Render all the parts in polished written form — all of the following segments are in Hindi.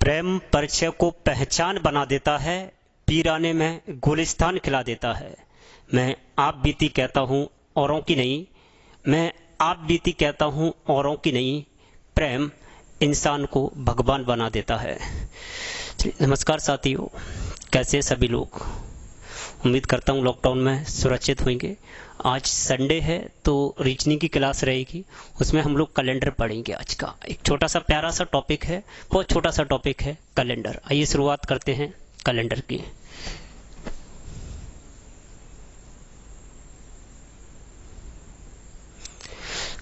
प्रेम परिचय को पहचान बना देता है, पीराने में गुलिस्तान खिला देता है। मैं आप बीती कहता हूँ औरों की नहीं, मैं आप बीती कहता हूँ औरों की नहीं, प्रेम इंसान को भगवान बना देता है। नमस्कार साथियों, कैसे हैं सभी लोग। उम्मीद करता हूँ लॉकडाउन में सुरक्षित होंगे। आज संडे है तो रीजनिंग की क्लास रहेगी, उसमें हम लोग कैलेंडर पढ़ेंगे। आज का एक छोटा सा प्यारा सा टॉपिक है, बहुत छोटा सा टॉपिक है कैलेंडर। आइए शुरुआत करते हैं कैलेंडर की।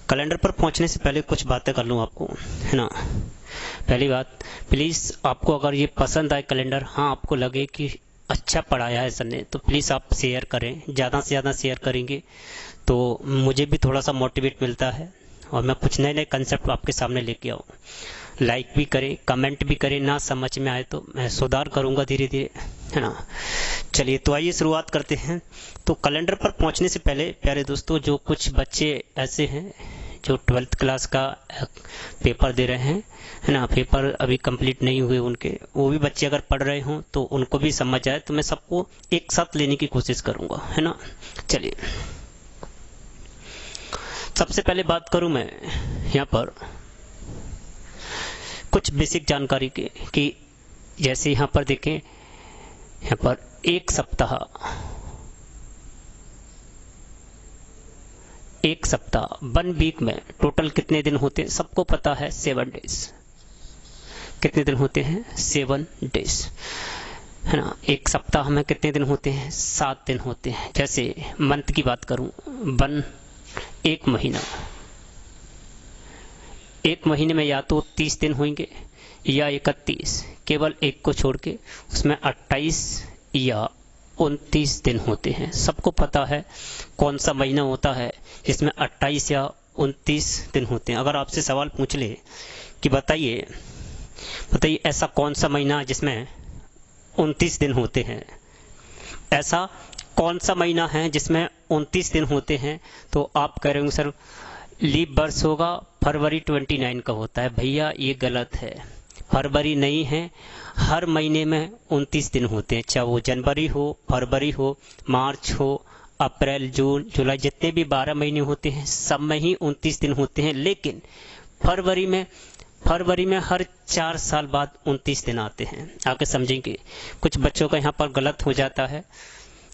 कैलेंडर पर पहुंचने से पहले कुछ बातें कर लूं आपको, है ना। पहली बात, प्लीज़ आपको अगर ये पसंद आए कैलेंडर, हाँ आपको लगे कि अच्छा पढ़ाया है सर ने, तो प्लीज़ आप शेयर करें। ज़्यादा से ज़्यादा शेयर करेंगे तो मुझे भी थोड़ा सा मोटिवेट मिलता है और मैं कुछ नए नए कंसेप्ट आपके सामने लेके आऊँ। लाइक भी करें, कमेंट भी करें, ना समझ में आए तो मैं सुधार करूँगा धीरे धीरे, है ना। चलिए तो आइए शुरुआत करते हैं। तो कैलेंडर पर पहुँचने से पहले प्यारे दोस्तों, जो कुछ बच्चे ऐसे हैं जो 12th क्लास का पेपर दे रहे हैं, है ना, पेपर अभी कंप्लीट नहीं हुए उनके, वो भी बच्चे अगर पढ़ रहे हों तो उनको भी समझ आए, तो मैं सबको एक साथ लेने की कोशिश करूंगा, है ना। चलिए सबसे पहले बात करूं मैं यहाँ पर कुछ बेसिक जानकारी की, कि जैसे यहाँ पर देखें, यहाँ पर एक सप्ताह 1 वीक में टोटल कितने दिन होते हैं, सबको पता है 7 डेज। कितने दिन होते हैं? 7 डेज, है ना। एक सप्ताह में कितने दिन होते हैं? 7 दिन होते हैं। जैसे मंथ की बात करूं, एक महीना, एक महीने में या तो 30 दिन होंगे या 31, केवल एक को छोड़ के, उसमें 28 या 29 दिन होते हैं। सबको पता है कौन सा महीना होता है जिसमें 28 या 29 दिन होते हैं। अगर आपसे सवाल पूछ ले कि बताइए ऐसा कौन सा महीना जिसमें 29 दिन होते हैं, ऐसा कौन सा महीना है जिसमें 29 दिन होते हैं, तो आप कह रहे होंगे सर लीप वर्ष होगा, फरवरी 29 का होता है। भैया ये गलत है, फरवरी नहीं है, हर महीने में 29 दिन होते हैं, चाहे वो जनवरी हो, फरवरी हो, मार्च हो, अप्रैल, जून, जुलाई, जितने भी 12 महीने होते हैं सब में ही 29 दिन होते हैं। लेकिन फरवरी में हर 4 साल बाद 29 दिन आते हैं। आगे समझेंगे, कुछ बच्चों का यहाँ पर गलत हो जाता है,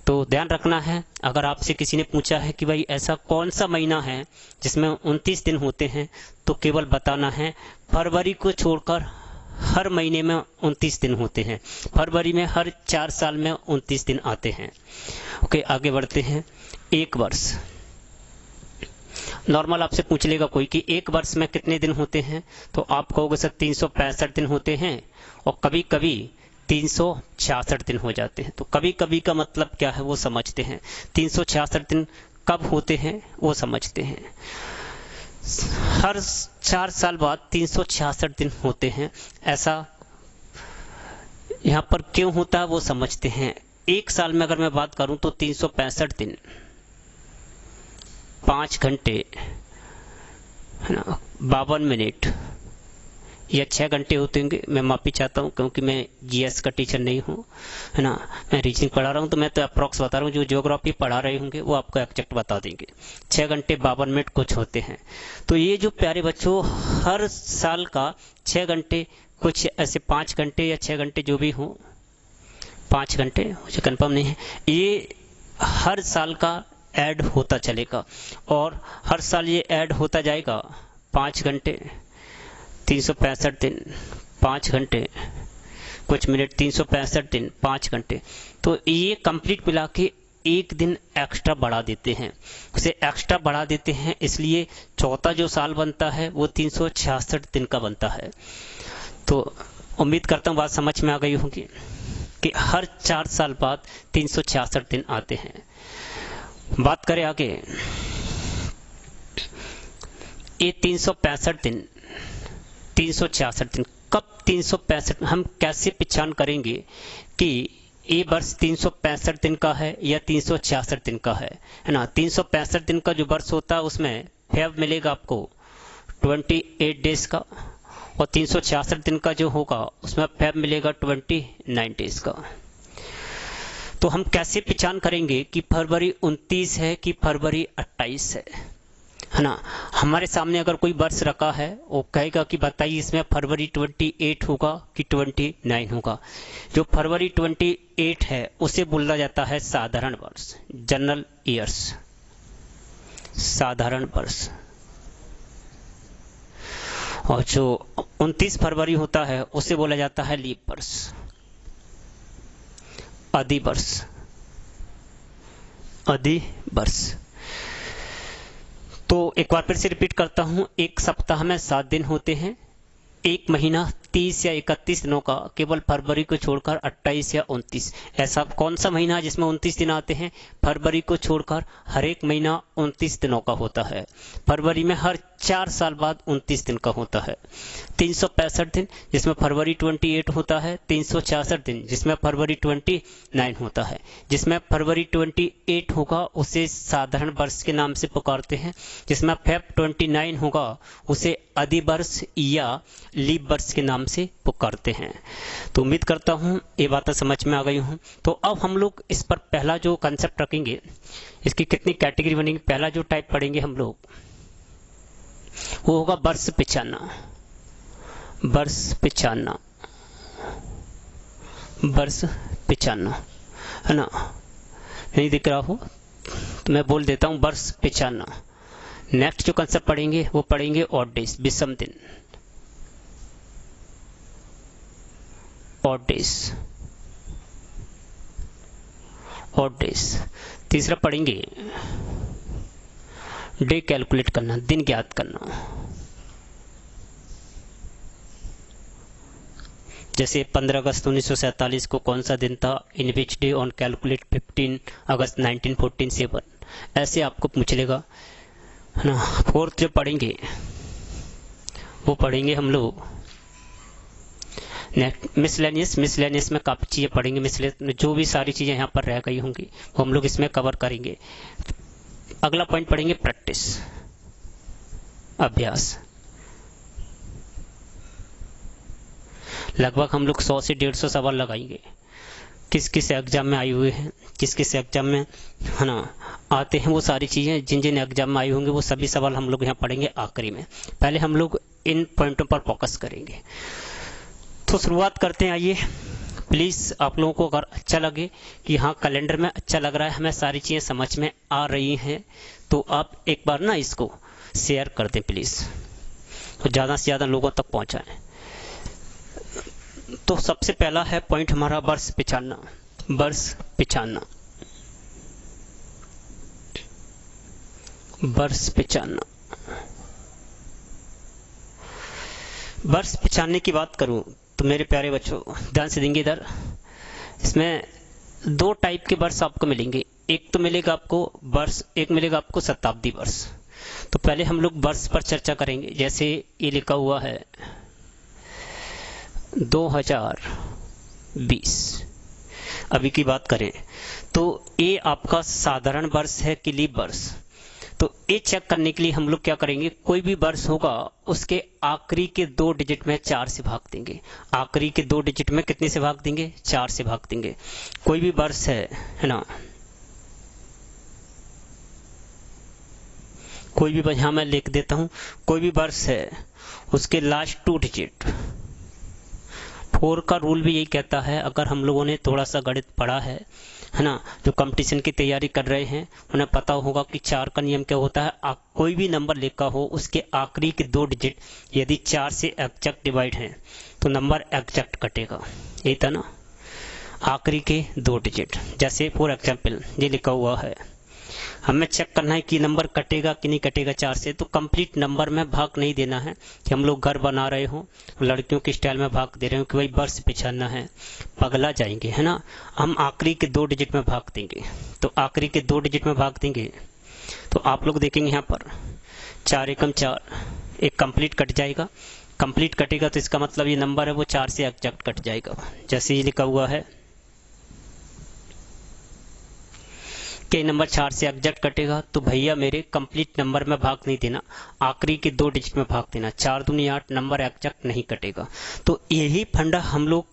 तो ध्यान रखना है। अगर आपसे किसी ने पूछा है कि भाई ऐसा कौन सा महीना है जिसमें 29 दिन होते हैं, तो केवल बताना है फरवरी को छोड़कर हर महीने में 29 दिन होते हैं। फरवरी में हर 4 साल में 29 दिन आते हैं। ओके, आगे बढ़ते हैं। एक वर्ष, नॉर्मल आपसे पूछ लेगा कोई कि एक वर्ष में कितने दिन होते हैं, तो आप कहोगे सर 365 दिन होते हैं, और कभी कभी 366 दिन हो जाते हैं। तो कभी कभी का मतलब क्या है वो समझते हैं। 366 दिन कब होते हैं वो समझते हैं। हर 4 साल बाद 366 दिन होते हैं। ऐसा यहाँ पर क्यों होता है वो समझते हैं। एक साल में अगर मैं बात करूं तो 365 दिन 5 घंटे, है ना, 52 मिनट या 6 घंटे होते होंगे। मैं माफी चाहता हूँ क्योंकि मैं जीएस का टीचर नहीं हूँ, है ना, मैं रीजनिंग पढ़ा रहा हूँ, तो मैं तो अप्रॉक्स बता रहा हूँ। जो ज्योग्राफी पढ़ा रहे होंगे वो आपको एग्जैक्ट बता देंगे। 6 घंटे 52 मिनट कुछ होते हैं। तो ये जो प्यारे बच्चों, हर साल का 6 घंटे, कुछ ऐसे 5 घंटे या 6 घंटे जो भी हो, 5 घंटे मुझे कंफर्म नहीं है, ये हर साल का ऐड होता चलेगा, और हर साल ये ऐड होता जाएगा। 5 घंटे 365 दिन, 5 घंटे कुछ मिनट, 365 दिन 5 घंटे, तो ये कंप्लीट मिला के एक दिन एक्स्ट्रा बढ़ा देते हैं। उसे एक्स्ट्रा बढ़ा देते हैं, इसलिए चौथा जो साल बनता है वो 366 दिन का बनता है। तो उम्मीद करता हूँ बात समझ में आ गई होगी कि हर 4 साल बाद 366 दिन आते हैं। बात करें आगे, ये 365 दिन, 366 दिन, कब 365, हम कैसे पहचान करेंगे कि ये वर्ष 365 दिन का है या 366 दिन का है ना। 365 दिन का जो वर्ष होता है उसमें फेब मिलेगा आपको 28 डेज का, और 366 दिन का जो होगा उसमें फेब मिलेगा 29 डेज का। तो हम कैसे पहचान करेंगे कि फरवरी 29 है कि फरवरी 28 है ना। हमारे सामने अगर कोई वर्ष रखा है वो कहेगा कि बताइए इसमें फरवरी 28 होगा कि 29 होगा। जो फरवरी 28 है उसे बोला जाता है साधारण वर्ष, जनरल ईयर्स, साधारण वर्ष। और जो 29 फरवरी होता है उसे बोला जाता है लीप वर्ष, अधिवर्ष, अधिवर्ष। तो एक बार फिर से रिपीट करता हूं, एक सप्ताह में 7 दिन होते हैं, एक महीना 30 या 31 दिनों का, केवल फरवरी को छोड़कर 28 या 29। ऐसा कौन सा महीना है जिसमें 29 दिन आते हैं? फरवरी को छोड़कर हर एक महीना 29 दिनों का होता है। फरवरी में हर 4 साल बाद 29 दिन का होता है। 365 दिन जिसमें फरवरी 28 होता है, 366 दिन जिसमें फरवरी 29 होता है। जिसमें फरवरी 28 होगा उसे साधारण वर्ष के नाम से पुकारते हैं, जिसमें फेब 29 होगा उसे अधिवर्ष या लीप वर्ष के नाम से पुकारते हैं। तो उम्मीद करता हूं ये बातें समझ में आ गई हूं। तो अब हम लोग इस पर पहला जो कंसेप्ट रखेंगे, इसकी कितनी कैटेगरी बनेगी, पहला जो टाइप पढ़ेंगे हम लोग वो होगा वर्ष पहचानना, वर्ष पहचानना, वर्ष पहचानना, है ना। नहीं दिख रहा हो तो मैं बोल देता हूं, वर्ष पहचानना। नेक्स्ट जो कंसेप्ट पढ़ेंगे वो पढ़ेंगे ऑड डेज, विषम दिन, ऑड डेज, ऑड डेज। तीसरा पढ़ेंगे डे कैलकुलेट करना, दिन ज्ञात करना। जैसे 15 अगस्त 1947 को कौन सा दिन था, इन विच डे ऑन कैलकुलेट 15 अगस्त 1947। ऐसे आपको पूछ लेगा, है ना। फोर्थ जो पढ़ेंगे वो पढ़ेंगे हम लोग मिसलेनियस। मिसलेनियस में काफी चीजें पढ़ेंगे, मिसलेनियस जो भी सारी चीजें यहाँ पर रह गई होंगी वो हम लोग इसमें कवर करेंगे। अगला पॉइंट पढ़ेंगे प्रैक्टिस, अभ्यास। लगभग हम लोग 100 से 150 सवाल लगाएंगे, किस किस एग्जाम में आए हुए हैं, किस किस एग्जाम में, है ना, आते हैं। वो सारी चीजें जिन जिन एग्जाम में आई होंगे वो सभी सवाल हम लोग यहाँ पढ़ेंगे आखिरी में। पहले हम लोग इन पॉइंटों पर फोकस करेंगे। तो शुरुआत करते हैं, आइए। प्लीज आप लोगों को अगर अच्छा लगे कि हाँ कैलेंडर में अच्छा लग रहा है, हमें सारी चीजें समझ में आ रही हैं, तो आप एक बार ना इसको शेयर कर दें प्लीज, तो ज्यादा से ज्यादा लोगों तक पहुंचाएं। तो सबसे पहला है पॉइंट हमारा वर्ष पहचानना, वर्ष पहचानना, वर्ष पहचानना। वर्ष पहचानने की बात करूं तो मेरे प्यारे बच्चों ध्यान से देंगे इधर। इसमें 2 टाइप के वर्ष आपको मिलेंगे। एक तो मिलेगा आपको वर्ष, एक मिलेगा आपको शताब्दी वर्ष। तो पहले हम लोग वर्ष पर चर्चा करेंगे। जैसे ये लिखा हुआ है 2020, अभी की बात करें तो ये आपका साधारण वर्ष है कि लीप वर्ष। तो ये चेक करने के लिए हम लोग क्या करेंगे, कोई भी वर्ष होगा उसके आखिरी के 2 डिजिट में 4 से भाग देंगे। आखिरी के 2 डिजिट में कितने से भाग देंगे? 4 से भाग देंगे। कोई भी वर्ष है ना, कोई भी, यहां मैं लिख देता हूं, कोई भी वर्ष है उसके लास्ट 2 डिजिट, 4 का रूल भी यही कहता है। अगर हम लोगों ने थोड़ा सा गणित पढ़ा है ना, जो कंपटीशन की तैयारी कर रहे हैं उन्हें पता होगा कि 4 का नियम क्या होता है। कोई भी नंबर लिखा हो उसके आखिरी के 2 डिजिट यदि 4 से एग्जैक्ट डिवाइड हैं तो नंबर एग्जैक्ट कटेगा। यही था ना, आखिरी के 2 डिजिट। जैसे फॉर एग्जाम्पल ये लिखा हुआ है, हमें चेक करना है कि नंबर कटेगा कि नहीं कटेगा 4 से। तो कंप्लीट नंबर में भाग नहीं देना है कि हम लोग घर बना रहे हो, लड़कियों के स्टाइल में भाग दे रहे हो कि भाई वर्ष पहचानना है, पगला जाएंगे, है ना। हम आखिरी के 2 डिजिट में भाग देंगे। तो आखिरी के 2 डिजिट में भाग देंगे तो आप लोग देखेंगे यहाँ पर 4 एकम 4, एक कंप्लीट कट जाएगा। कंप्लीट कटेगा तो इसका मतलब ये नंबर है वो 4 से एग्जैक्ट कट जाएगा। जैसे ये लिखा हुआ है के नंबर 4 से एग्जैक्ट कटेगा तो भैया मेरे कंप्लीट नंबर में भाग नहीं देना, आखिरी के 2 डिजिट में भाग देना। 4 दूनी 8 नंबर एग्जैक्ट नहीं कटेगा। तो यही फंडा हम लोग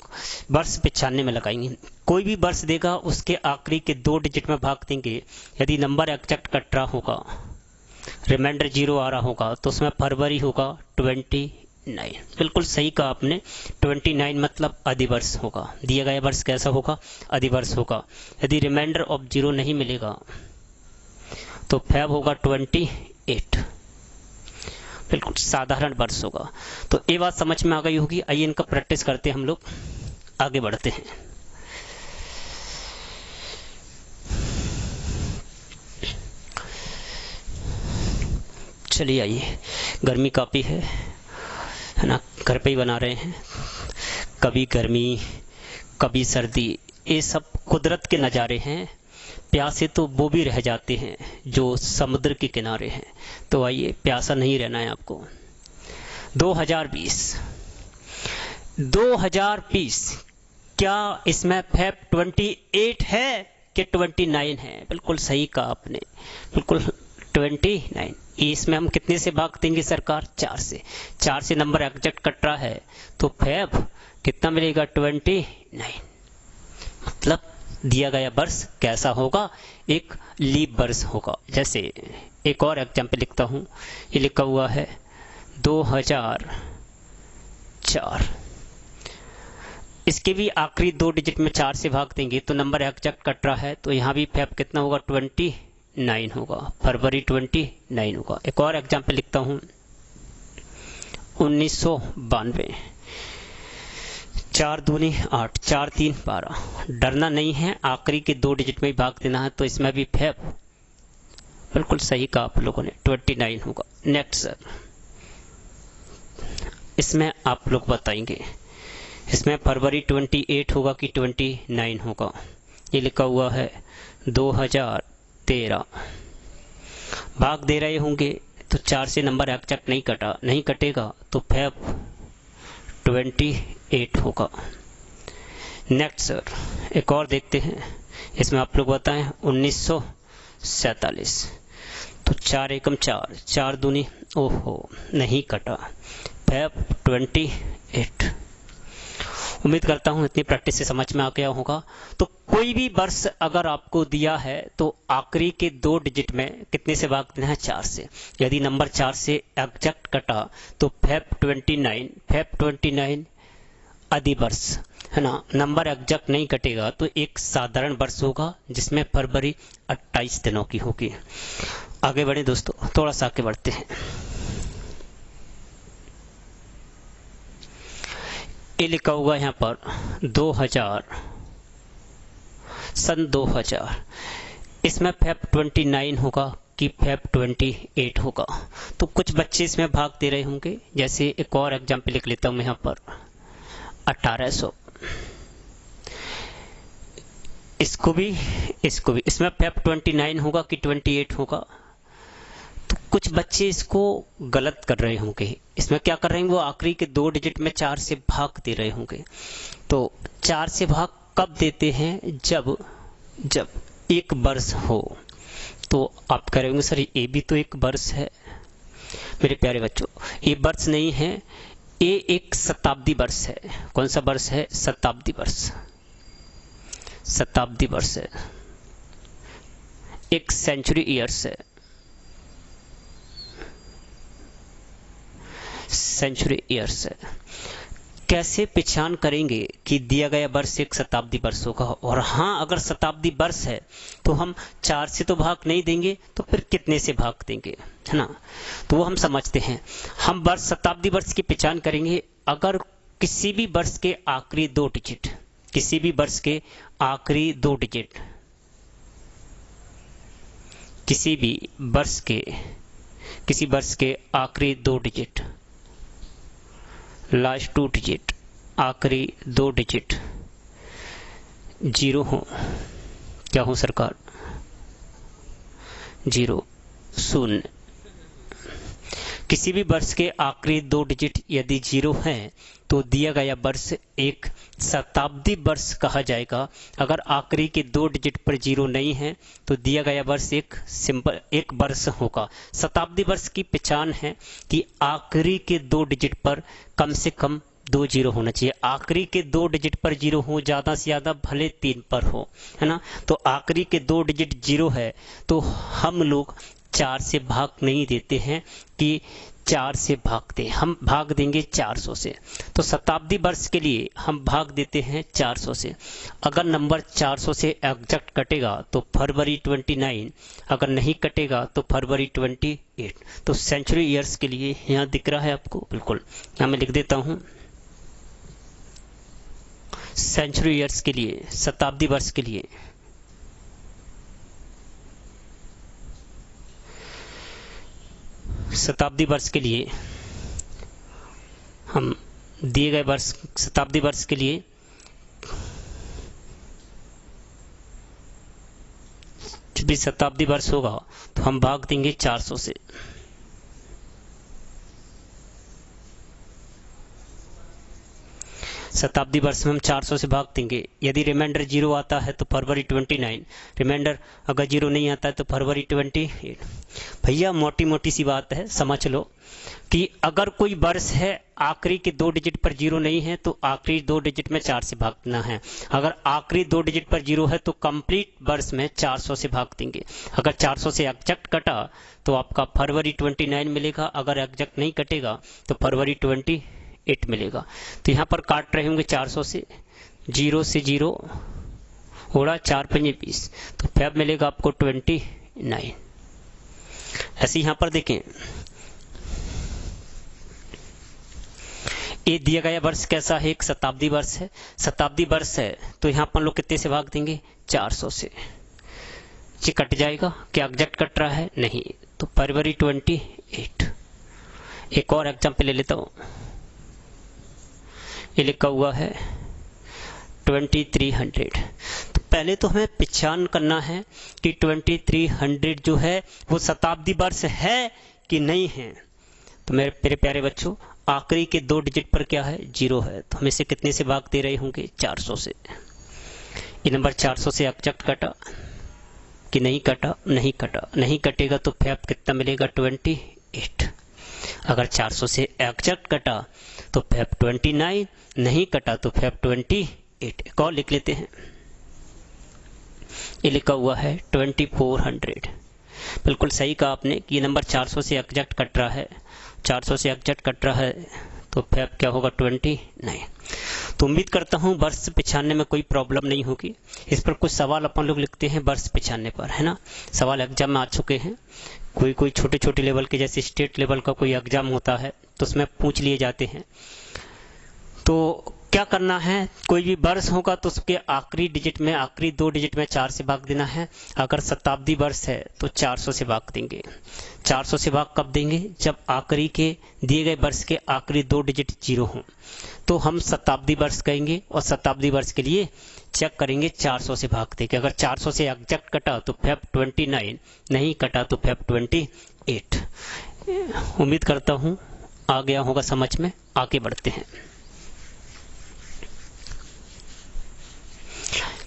वर्ष पहचानने में लगाएंगे। कोई भी वर्ष देगा उसके आखिरी के 2 डिजिट में भाग देंगे। यदि नंबर एग्जैक्ट कट रहा होगा, रिमाइंडर 0 आ रहा होगा, तो उसमें फरवरी होगा 29। बिल्कुल सही कहा आपने, 29 मतलब अधिवर्ष होगा। दिया गया वर्ष कैसा होगा? अधिवर्ष होगा। यदि रिमाइंडर ऑफ 0 नहीं मिलेगा तो फेब होगा 28। बिल्कुल साधारण वर्ष होगा। तो ये बात समझ में आ गई होगी। आइए इनका प्रैक्टिस करते हैं, हम लोग आगे बढ़ते हैं। चलिए आइए, गर्मी काफ़ी है ना, घर पे ही बना रहे हैं। कभी गर्मी कभी सर्दी, ये सब कुदरत के नज़ारे हैं। प्यासे तो वो भी रह जाते हैं जो समुद्र के किनारे हैं। तो आइए, प्यासा नहीं रहना है आपको। 2020 क्या इसमें फेब 28 है कि 29 है? बिल्कुल सही कहा आपने, बिल्कुल 29। इसमें हम कितने से भाग देंगे सरकार? 4 से। 4 से नंबर एग्जैक्ट कट रहा है तो फेब कितना मिलेगा? 29। मतलब दिया गया वर्ष कैसा होगा? एक लीप वर्ष होगा। जैसे एक और एग्जाम्पल लिखता हूं, ये लिखा हुआ है 2004। इसके भी आखिरी 2 डिजिट में 4 से भाग देंगे तो नंबर एग्जैक्ट कट रहा है, तो यहाँ भी फेब कितना होगा? 29 होगा। फरवरी 29 होगा। एक और एग्जाम्पल लिखता हूं, 1992। 4 दूनी 8, 4 3 12। डरना नहीं है, आखिरी के 2 डिजिट में ही भाग देना है। तो इसमें भी फेब बिल्कुल सही कहा आप लोगों ने, 29 होगा। नेक्स्ट सर, इसमें आप लोग बताएंगे, इसमें फरवरी 28 होगा कि 29 होगा? ये लिखा हुआ है 2013। भाग दे रहे होंगे तो 4 से नंबर एग्जैक्ट नहीं कटेगा तो फेब 28 होगा। नेक्स्ट सर, एक और देखते हैं। इसमें आप लोग बताएं 1947। तो 4 एकम 4, 4 दूनी, ओहो नहीं कटा, फेब 28। उम्मीद करता हूं इतनी प्रैक्टिस से समझ में आ गया होगा। तो कोई भी वर्ष अगर आपको दिया है तो आखिरी के 2 डिजिट में कितने से भाग देना है? 4 से। यदि नंबर 4 से एग्जैक्ट कटा तो फेब 29 अधिवर्ष है ना। नंबर एग्जैक्ट नहीं कटेगा तो एक साधारण वर्ष होगा जिसमें फरवरी 28 दिनों की होगी। आगे बढ़े दोस्तों, थोड़ा सा आगे बढ़ते हैं। ये लिखा हुआ यहाँ पर 2000। इसमें फेब 29 होगा कि फेब 28 होगा? तो कुछ बच्चे इसमें भाग दे रहे होंगे। जैसे एक और एग्जाम्पल लिख लेता हूं मैं यहाँ पर 1800। इसको भी इसमें फेब 29 होगा कि 28 होगा? तो कुछ बच्चे इसको गलत कर रहे होंगे। इसमें क्या कर रहे हैं? वो आखिरी के 2 डिजिट में 4 से भाग दे रहे होंगे। तो 4 से भाग कब देते हैं? जब एक वर्ष हो। तो आप कह रहे होंगे सर ये भी तो एक वर्ष है। मेरे प्यारे बच्चों, ये वर्ष नहीं है, ये एक शताब्दी वर्ष है। कौन सा वर्ष है? शताब्दी वर्ष है। एक सेंचुरी ईयर्स है। कैसे पहचान करेंगे कि दिया गया वर्ष एक शताब्दी वर्ष होगा? और हाँ, अगर शताब्दी वर्ष है तो हम 4 से तो भाग नहीं देंगे, तो फिर कितने से भाग देंगे, है ना? तो वो हम समझते हैं। हम वर्ष शताब्दी वर्ष की पहचान करेंगे अगर किसी भी वर्ष के आखिरी 2 डिजिट, किसी वर्ष के आखिरी 2 डिजिट, लास्ट 2 डिजिट, आखिरी 2 डिजिट 0 हो। क्या हो सरकार? 0 0। किसी भी वर्ष के आखिरी 2 डिजिट यदि 0 हैं तो दिया गया वर्ष एक शताब्दी वर्ष कहा जाएगा। अगर आखिरी के 2 डिजिट पर 0 नहीं है तो दिया गया वर्ष एक सिंपल एक वर्ष होगा। शताब्दी वर्ष की पहचान है कि आखिरी के 2 डिजिट पर कम से कम 2 जीरो होना चाहिए। आखिरी के 2 डिजिट पर 0 हो, ज्यादा से ज्यादा भले 3 पर हो, है ना। तो आखिरी के 2 डिजिट 0 है तो हम लोग 4 से भाग नहीं देते हैं कि 4 से भागते, हम भाग देंगे 400 से। तो शताब्दी वर्ष के लिए हम भाग देते हैं 400 से। अगर नंबर 400 से एग्जैक्ट कटेगा तो फरवरी 29, अगर नहीं कटेगा तो फरवरी 28। तो सेंचुरी ईयर्स के लिए यहाँ दिख रहा है आपको, बिल्कुल यहाँ मैं लिख देता हूँ। सेंचुरी ईयर्स के लिए, शताब्दी वर्ष के लिए शताब्दी वर्ष के लिए हम दिए गए वर्ष शताब्दी वर्ष के लिए जब भी शताब्दी वर्ष होगा तो हम भाग देंगे 400 से। शताब्दी वर्ष में हम 400 से भाग देंगे। यदि रिमाइंडर 0 आता है तो फरवरी 29, रिमाइंडर अगर 0 नहीं आता है तो फरवरी 28। भैया मोटी मोटी सी बात है, समझ लो कि अगर कोई वर्ष है आखिरी के 2 डिजिट पर 0 नहीं है तो आखिरी 2 डिजिट में 4 से भागना है। अगर आखिरी 2 डिजिट पर 0 है तो कंप्लीट वर्ष में 400 से भाग देंगे। अगर 400 से एग्जैक्ट कटा तो आपका फरवरी 29 मिलेगा, अगर एग्जैक्ट नहीं कटेगा तो फरवरी 28 मिलेगा। तो यहाँ पर काट रहे होंगे 400 से, 0 से 0 होड़ा 4 पंजे 20, तो फेब मिलेगा आपको 29। ऐसे यहाँ पर देखें, ये दिया गया वर्ष कैसा है, एक शताब्दी वर्ष है। शताब्दी वर्ष है तो यहाँ पर लोग कितने से भाग देंगे, 400 से। ये कट जाएगा, क्या एग्जैक्ट कट रहा है, नहीं, तो फरवरी 28। एक और एग्जाम्पल ले लेता हूँ, ये लिखा हुआ है 2300। तो पहले तो हमें पहचान करना है कि 2300 जो है वो शताब्दी वर्ष है कि नहीं है। तो मेरे प्यारे बच्चों, आखिरी के 2 डिजिट पर क्या है, 0 है, तो हम इसे कितने से भाग दे रहे होंगे, 400 से। ये नंबर 400 से एग्जैक्ट कटा कि नहीं कटा, नहीं कटा, नहीं कटेगा तो फेब कितना मिलेगा, 28। अगर 400 से एग्जैक्ट कटा तो फेब 29, नहीं कटा तो फेब 28। एक और लिख लेते हैं, ये लिखा हुआ है 2400। बिल्कुल सही कहा आपने कि ये नंबर 400 से एग्जैक्ट कट रहा है, 400 से एग्जैक्ट कट रहा है तो फेब क्या होगा, 29। तो उम्मीद करता हूँ वर्ष पहचानने में कोई प्रॉब्लम नहीं होगी। इस पर कुछ सवाल अपन लोग लिखते हैं वर्ष पहचानने पर, है ना। सवाल एग्जाम में आ चुके हैं, कोई छोटे छोटे लेवल के, जैसे स्टेट लेवल का कोई एग्जाम होता है तो उसमें पूछ लिए जाते हैं। तो क्या करना है, कोई भी वर्ष होगा तो उसके आखिरी डिजिट में, आखिरी 2 डिजिट में 4 से भाग देना है। अगर शताब्दी वर्ष है तो 400 से भाग देंगे। 400 से भाग कब देंगे, जब आखिरी के दिए गए वर्ष के आखिरी 2 डिजिट 0 हों तो हम शताब्दी वर्ष कहेंगे, और शताब्दी वर्ष के लिए चेक करेंगे 400 से भाग देंगे। अगर 400 से एग्जैक्ट कटा तो फेब 29, नहीं कटा तो फेब 28। उम्मीद करता हूँ आ गया होगा समझ में। आगे बढ़ते हैं।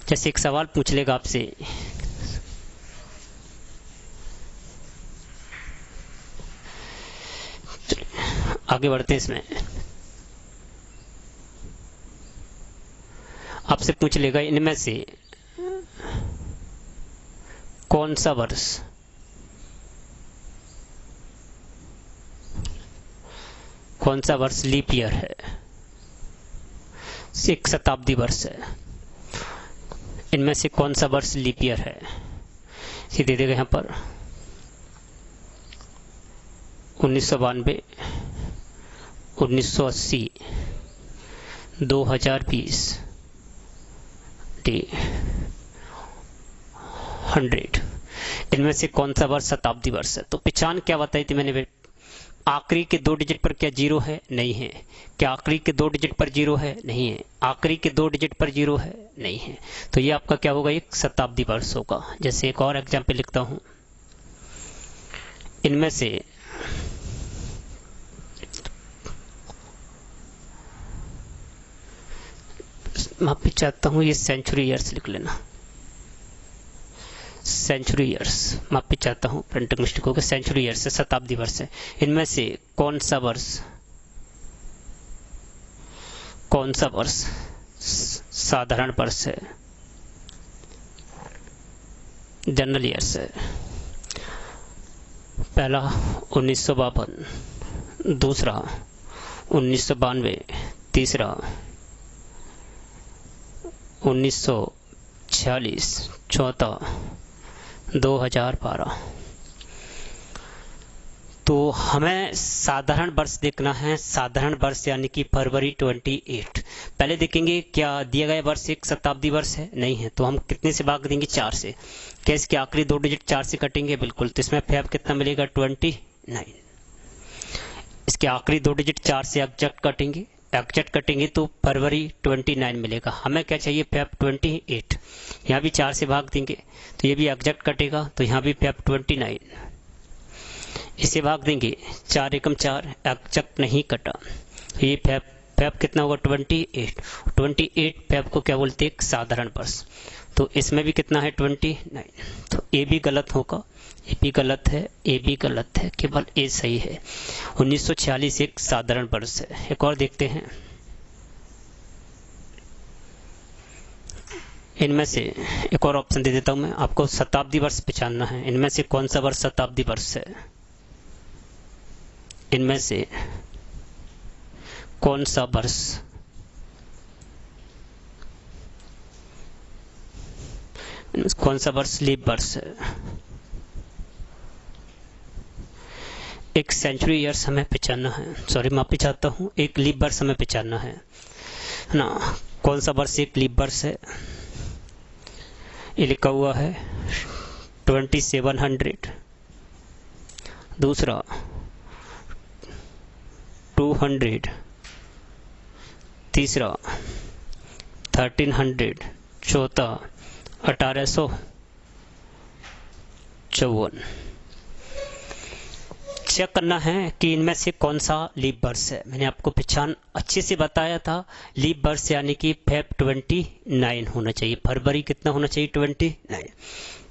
जैसे एक सवाल पूछ लेगा आपसे, आगे बढ़ते हैं इसमें। आपसे पूछ लेगा इनमें से कौन सा वर्ष लीप ईयर है, एक शताब्दी वर्ष है। इनमें से कौन सा वर्ष लीप ईयर है, ये दे देगा यहाँ पर 1992, 1980, 2020, 100। इनमें से कौन सा वर्ष शताब्दी वर्ष है। तो पहचान क्या बताई थी मैंने, आखिरी के 2 डिजिट पर क्या 0 है, नहीं है। क्या आखिरी के 2 डिजिट पर 0 है, नहीं है। आखिरी के 2 डिजिट पर 0 है, नहीं है। तो ये आपका क्या होगा, एक शताब्दी वर्ष होगा। जैसे एक और एग्जाम्पल लिखता हूं, इनमें से माफी चाहता हूँ, ये सेंचुरी ईयर्स लिख लेना, सेंचुरी ईयर्स, माफी चाहता हूँ प्रिंटिंग मिस्टेक हो गया, सेंचुरी ईयर्स है, शताब्दी वर्ष है। इनमें से कौन सा वर्ष साधारण वर्ष है, जनरल ईयर्स है? पहला 1952, दूसरा 1992, तीसरा 1946, चौथा 2012। तो हमें साधारण वर्ष देखना है, साधारण वर्ष यानी कि फरवरी 28। पहले देखेंगे क्या दिया गया वर्ष एक शताब्दी वर्ष है, नहीं है, तो हम कितने से भाग देंगे, 4 से। क्या इसके आखिरी 2 डिजिट 4 से कटेंगे, बिल्कुल, तो इसमें फैब कितना मिलेगा, 29। इसके आखिरी 2 डिजिट 4 से एग्जैक्ट कटेंगे तो फरवरी 29 मिलेगा। हमें क्या चाहिए, फैब 28। यहाँ भी 4 से भाग देंगे तो ये भी एग्जैक्ट कटेगा, तो यहाँ भी फैब 29। इसे भाग देंगे 4 एकम 4, एग्जैक्ट नहीं कटा, तो ये फैब कितना होगा, 28 फैब को क्या बोलते हैं, एक साधारण वर्ष। तो इसमें भी कितना है, 29। तो ए भी गलत होगा, ए भी गलत है, ए भी गलत है, केवल ए सही है। 1946 एक साधारण वर्ष है। एक और देखते हैं, इनमें से एक और ऑप्शन दे देता हूं मैं आपको, शताब्दी वर्ष पहचानना है। इनमें से कौन सा वर्ष शताब्दी वर्ष है, इनमें से कौन सा वर्ष लीप वर्ष है? एक सेंचुरी ईयर्स हमें पहचानना है, सॉरी माफी चाहता हूँ, एक लीप वर्ष हमें पहचानना है ना। कौन सा वर्ष एक लीप वर्ष है, ये लिखा हुआ है 2700, दूसरा 200, तीसरा 1300, चौथा 1854। चेक करना है कि इनमें से कौन सा लीप वर्ष है। मैंने आपको पहचान अच्छे से बताया था, लीप वर्ष यानी कि फैब 29 होना चाहिए, फरवरी कितना होना चाहिए, 29।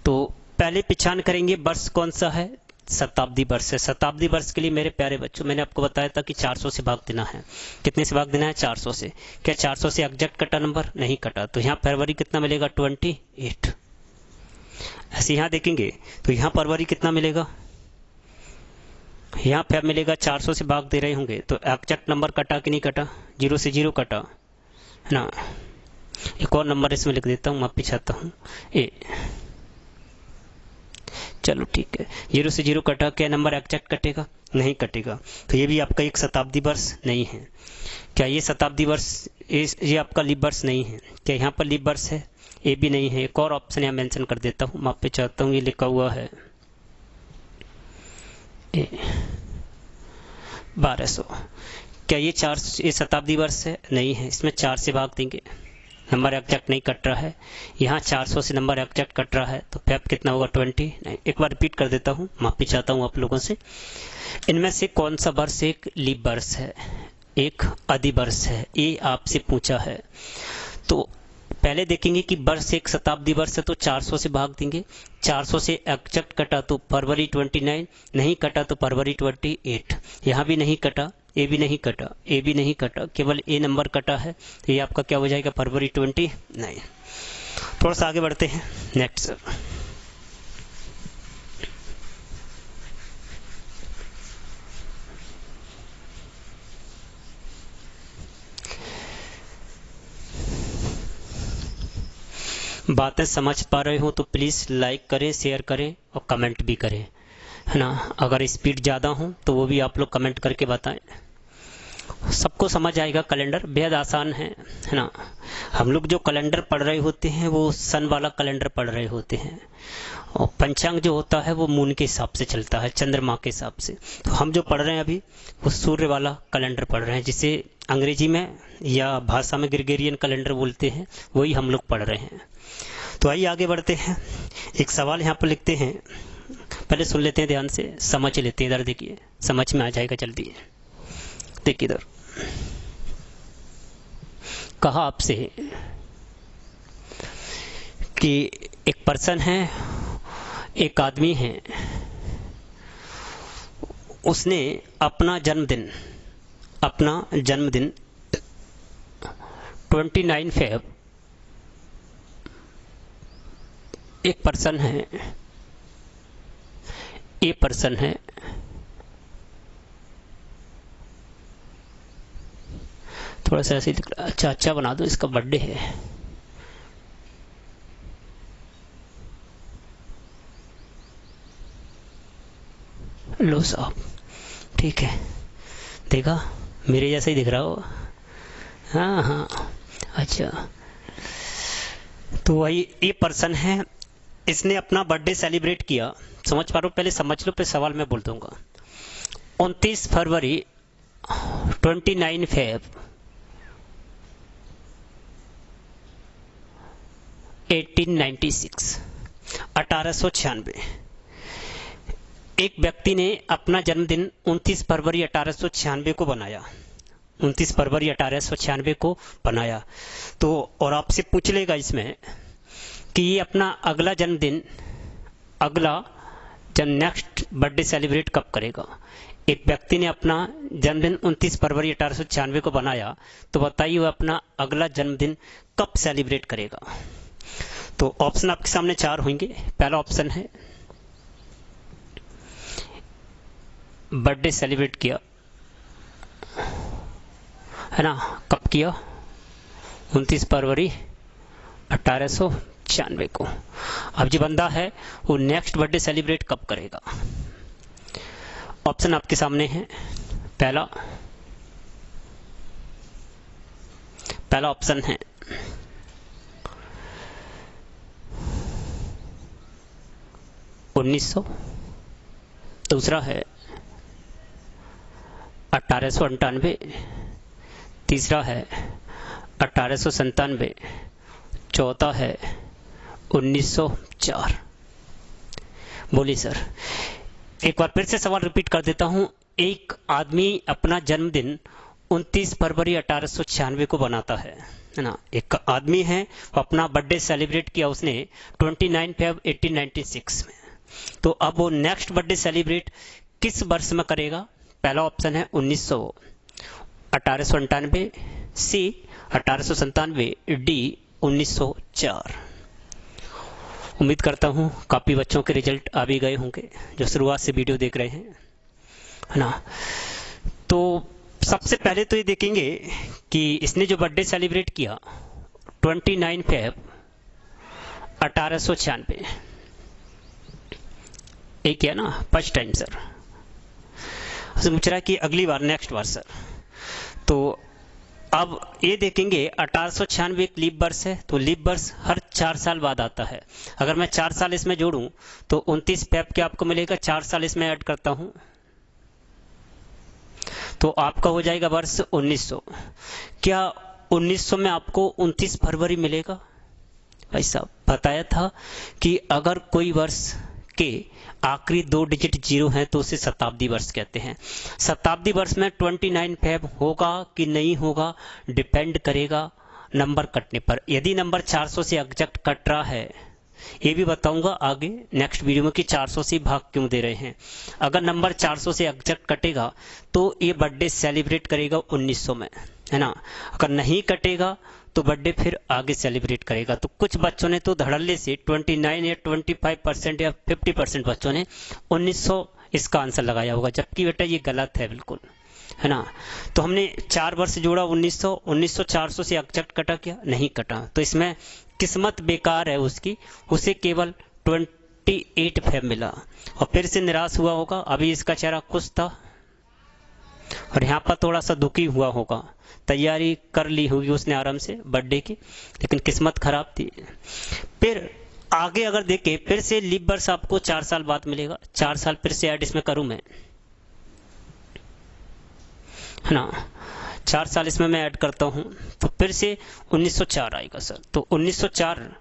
तो पहले पहचान करेंगे वर्ष कौन सा है, शताब्दी वर्ष है। शताब्दी वर्ष के लिए मेरे प्यारे बच्चों मैंने आपको बताया था कि 400 से भाग देना है। कितने से भाग देना है, 400 से। क्या 400 से एग्जैक्ट कटा नंबर, नहीं कटा, तो यहाँ फरवरी कितना मिलेगा, 28। ऐसे यहाँ देखेंगे तो यहाँ फरवरी कितना मिलेगा, यहाँ फैब मिलेगा, 400 से भाग दे रहे होंगे तो एग्जैक्ट नंबर कटा कि नहीं कटा, 0 से 0 कटा है ना। एक और नंबर इसमें लिख देता हूँ, माफी चाहता हूँ, ए, चलो ठीक है, 0 से 0 कटा, क्या नंबर एग्जैक्ट कटेगा, नहीं कटेगा, तो ये भी आपका एक शताब्दी वर्ष नहीं है। क्या ये शताब्दी वर्ष, ये आपका लीप वर्ष नहीं है। क्या यहाँ पर लीप वर्ष है, ये भी नहीं है। एक और ऑप्शन यहाँ मेंशन कर देता हूँ, माफी चाहता हूँ, ये लिखा हुआ है 1200। क्या ये शताब्दी वर्ष है, नहीं है, इसमें 4 से भाग देंगे, नंबर एग्जैक्ट नहीं कट रहा है। यहाँ 400 से नंबर एग्जैक्ट कट रहा है, तो फैब कितना होगा, 29। एक बार रिपीट कर देता हूँ, माफी चाहता हूँ आप लोगों से। इनमें से कौन सा वर्ष एक लीप वर्ष है, एक अधिवर्ष है, ये आपसे पूछा है। तो पहले देखेंगे कि वर्ष एक शताब्दी वर्ष है, तो 400 से भाग देंगे, 400 से एग्जैक्ट कटा तो फरवरी 29, नहीं कटा तो फरवरी 28। यहाँ भी नहीं कटा, ए भी नहीं कटा, ए भी नहीं कटा, केवल ए नंबर कटा है, तो ये आपका क्या हो जाएगा, फरवरी 29। थोड़ा सा आगे बढ़ते हैं, नेक्स्ट। बातें समझ पा रहे हो तो प्लीज़ लाइक करें, शेयर करें और कमेंट भी करें, है ना। अगर स्पीड ज़्यादा हो तो वो भी आप लोग कमेंट करके बताएं। सबको समझ आएगा। कैलेंडर बेहद आसान है ना। हम लोग जो कैलेंडर पढ़ रहे होते हैं वो सन वाला कैलेंडर पढ़ रहे होते हैं, और पंचांग जो होता है वो मून के हिसाब से चलता है, चंद्रमा के हिसाब से। तो हम जो पढ़ रहे हैं अभी वो सूर्य वाला कैलेंडर पढ़ रहे हैं, जिसे अंग्रेजी में या भाषा में ग्रेगोरियन कैलेंडर बोलते हैं, वही हम लोग पढ़ रहे हैं। तो आइए आगे बढ़ते हैं। एक सवाल यहाँ पर लिखते हैं, पहले सुन लेते हैं ध्यान से, समझ लेते हैं। इधर देखिए, समझ में आ जाएगा जल्दी। देखिए इधर कहा आपसे कि एक पर्सन है, एक आदमी है, उसने अपना जन्मदिन 29 फेब, एक पर्सन है, ये पर्सन है, थोड़ा सा ऐसे दिख रहा, अच्छा बना दो, इसका बर्थडे है। लो साहब, ठीक है, देखा मेरे जैसा ही दिख रहा हो। हाँ, अच्छा, तो वही ये पर्सन है, इसने अपना बर्थडे सेलिब्रेट किया। समझ पा रहे हो? पहले समझ लो, फिर सवाल मैं बोल दूंगा। 29 फरवरी 29 फेब 1896 एक व्यक्ति ने अपना जन्मदिन 29 फरवरी 1896 को बनाया। 29 फरवरी 1896 को बनाया। तो और आपसे पूछ लेगा इसमें कि ये अपना अगला जन्मदिन, नेक्स्ट बर्थडे सेलिब्रेट कब करेगा। एक व्यक्ति ने अपना जन्मदिन 29 फरवरी 1896 को बनाया, तो बताइए वो अपना अगला जन्मदिन कब सेलिब्रेट करेगा। तो ऑप्शन आपके सामने 4 होंगे। पहला ऑप्शन है बर्थडे सेलिब्रेट किया, है ना, कब किया, 29 फरवरी 1896 को। अब जो बंदा है वो नेक्स्ट बर्थडे सेलिब्रेट कब करेगा। ऑप्शन आपके सामने है। पहला ऑप्शन है 1900, दूसरा है 1898, तीसरा है 1897, चौथा है 1904। बोलिए सर। एक बार फिर से सवाल रिपीट कर देता हूं। एक आदमी अपना जन्मदिन 29 फरवरी 1896 को बनाता है ना। एक आदमी है, वो अपना बर्थडे सेलिब्रेट किया उसने 29 फेब 1896 में। तो अब वो नेक्स्ट बर्थडे सेलिब्रेट किस वर्ष में करेगा। पहला ऑप्शन है 1898, सी 1897, डी 1904। उम्मीद करता हूं काफी बच्चों के रिजल्ट आ भी गए होंगे जो शुरुआत से वीडियो देख रहे हैं, है ना। तो सबसे पहले तो ये देखेंगे कि इसने जो बर्थडे सेलिब्रेट किया 29 फेब 1896, एक किया ना फर्स्ट टाइम सर। पूछ रहा है कि अगली बार नेक्स्ट बार सर। तो अब ये देखेंगे 1896 एक लीप वर्ष है, तो लीप वर्ष हर 4 साल बाद आता है। अगर मैं 4 साल इसमें जोड़ूं तो 29 फेब क्या आपको मिलेगा, 4 साल इसमें ऐड करता हूं तो आपका हो जाएगा वर्ष 1900। क्या 1900 में आपको 29 फरवरी मिलेगा। भाई साहब बताया था कि अगर कोई वर्ष के आखिरी 2 डिजिट 0 हैं तो उसे शताब्दी वर्ष कहते हैं। शताब्दी वर्ष में 29 फेब होगा कि नहीं होगा डिपेंड करेगा नंबर कटने पर। यदि नंबर 400 से एग्जैक्ट कट रहा है, ये भी बताऊंगा आगे नेक्स्ट वीडियो में कि 400 से भाग क्यों दे रहे हैं। अगर नंबर 400 से एग्जैक्ट कटेगा तो ये बर्थडे सेलिब्रेट करेगा 1900 में, है ना। अगर नहीं कटेगा तो बर्थडे फिर आगे सेलिब्रेट करेगा। तो कुछ बच्चों ने तो धड़ल्ले से 29 या 25% या 50% बच्चों ने 1900 इसका आंसर लगाया होगा, जबकि बेटा ये गलत है बिल्कुल, है ना। तो हमने 4 वर्ष जोड़ा 1900 400 से एग्जैक्ट कटा क्या, नहीं कटा। तो इसमें किस्मत बेकार है उसकी, उसे केवल 28 फेब मिला और फिर से निराश हुआ होगा। अभी इसका चेहरा खुश था और यहाँ पर थोड़ा सा दुखी हुआ होगा। तैयारी कर ली होगी उसने आराम से बर्थडे की, लेकिन किस्मत खराब थी। फिर आगे अगर देखें फिर से लीप वर्ष आपको 4 साल बाद मिलेगा। 4 साल फिर से ऐड इसमें करूं मैं, है ना। 4 साल इसमें मैं ऐड करता हूं तो फिर से 1904 आएगा सर। तो 1904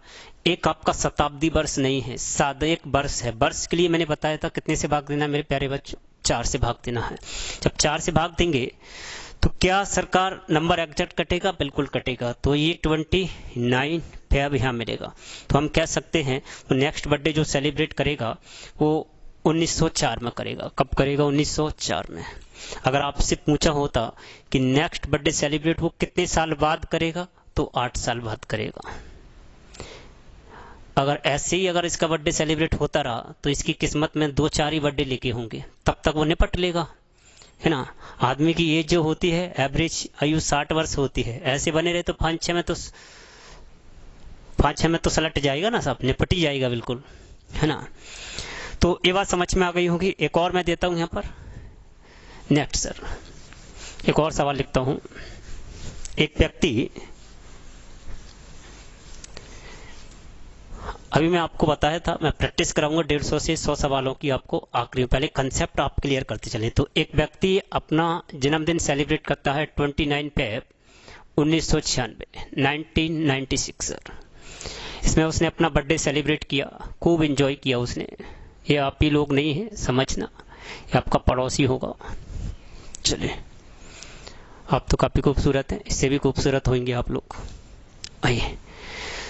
एक आपका शताब्दी वर्ष नहीं है, सादा एक वर्ष है। वर्ष के लिए मैंने बताया था कितने से भाग देना मेरे प्यारे बच्चों, 4 से भाग देना है। जब 4 से भाग देंगे तो क्या सरकार नंबर एग्जैक्ट कटेगा? बिल्कुल कटेगा। तो ये 29 फेब यहाँ मिलेगा। तो हम कह सकते हैं वो नेक्स्ट बर्थडे जो सेलिब्रेट करेगा वो 1904 में करेगा। कब करेगा? 1904 में। अगर आपसे पूछा होता कि नेक्स्ट बर्थडे सेलिब्रेट वो कितने साल बाद करेगा, तो 8 साल बाद करेगा। अगर ऐसे ही अगर इसका बर्थडे सेलिब्रेट होता रहा तो इसकी किस्मत में 2-4 ही बर्थडे लेके होंगे, तब तक वो निपट लेगा, है ना। आदमी की एज जो होती है, एवरेज आयु 60 वर्ष होती है। ऐसे बने रहे तो 5-6 में तो सलट जाएगा ना, सब निपट ही जाएगा बिल्कुल, है ना। तो ये बात समझ में आ गई होगी। एक और मैं देता हूं यहाँ पर। नेक्स्ट सर, एक और सवाल लिखता हूं। एक व्यक्ति, अभी मैं आपको बताया था मैं प्रैक्टिस कराऊंगा 150 से 100 सवालों की आपको आखिरी। पहले कंसेप्ट आप क्लियर करते चले। तो एक व्यक्ति अपना जन्मदिन सेलिब्रेट करता है 29 फेब 1996 सर। इसमें उसने अपना बर्थडे सेलिब्रेट किया, खूब एंजॉय किया उसने। ये आप ही लोग नहीं है, समझना, ये आपका पड़ोसी होगा। चलिए, आप तो काफी खूबसूरत हैं, इससे भी खूबसूरत होंगे आप लोग। आइए,